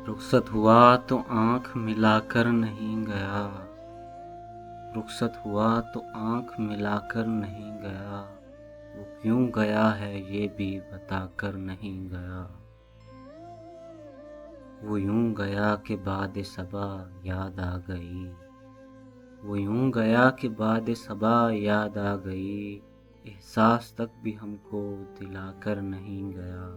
رخصت ہوا تو آنکھ ملا کر نہیں گیا، رخصت ہوا تو آنکھ ملا کر نہیں گیا، وہ کیوں گیا ہے یہ بھی بتا کر نہیں گیا۔ وہ یوں گیا کہ بعد صبا یاد آ گئی، وہ یوں گیا کہ بعد صبا یاد آ گئی، احساس تک بھی ہم کو دلا کر نہیں گیا۔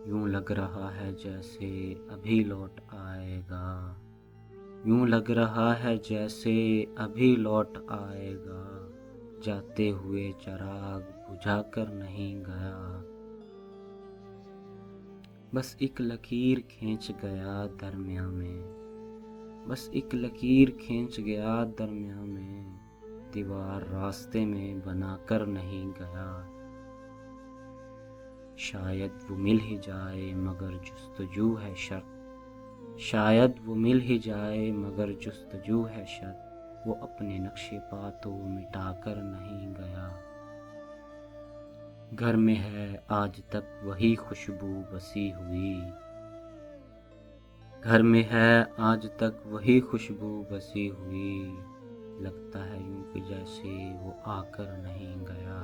یوں لگ رہا ہے جیسے ابھی لوٹ آئے گا، یوں لگ رہا ہے جیسے ابھی لوٹ آئے گا، جاتے ہوئے چراغ بجھا کر نہیں گیا۔ بس ایک لکیر کھینچ گیا درمیاں میں، بس ایک لکیر کھینچ گیا درمیاں میں، دیوار راستے میں بنا کر نہیں گیا۔ شاید وہ مل ہی جائے مگر جستجو ہے شرط، شاید وہ مل ہی جائے مگر جستجو ہے شرط، وہ اپنے نقش پا تو مٹا کر نہیں گیا۔ گھر میں ہے آج تک وہی خوشبو بسی ہوئی، گھر میں ہے آج تک وہی خوشبو بسی ہوئی، لگتا ہے یوں کہ جیسے وہ آ کر نہیں گیا۔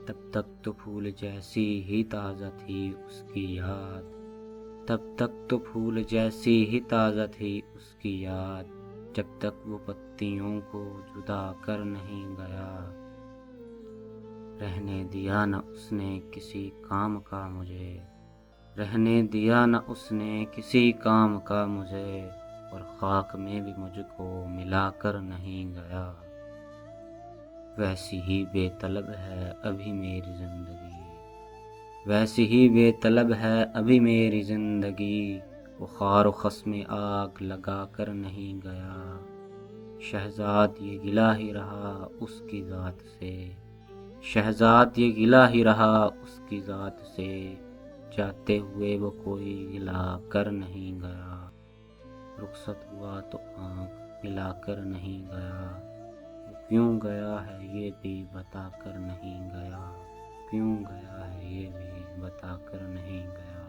تب تک تو پھول جیسی ہی تازہ تھی اس کی یاد، تب تک تو پھول جیسی ہی تازہ تھی اس کی یاد، جب تک وہ پتیوں کو جدا کر نہیں گیا۔ رہنے دیا نہ اس نے کسی کام کا مجھے، رہنے دیا نہ اس نے کسی کام کا مجھے، اور خاک میں بھی مجھ کو ملا کر نہیں گیا۔ ویسی ہی بے طلب ہے ابھی میری زندگی، ویسی ہی بے طلب ہے ابھی میری زندگی، وہ خار و خس میں آگ لگا کر نہیں گیا۔ شہزاد یہ گلہ ہی رہا اس کی ذات سے، شہزاد یہ گلہ ہی رہا اس کی ذات سے، جاتے ہوئے وہ کوئی گلہ کر نہیں گیا۔ رخصت ہوا تو آنکھ ملا کر نہیں گیا، وہ کیوں گیا ہے یہ بھی بتا کر نہیں گیا، کیوں گیا ہے یہ بھی بتا کر نہیں گیا۔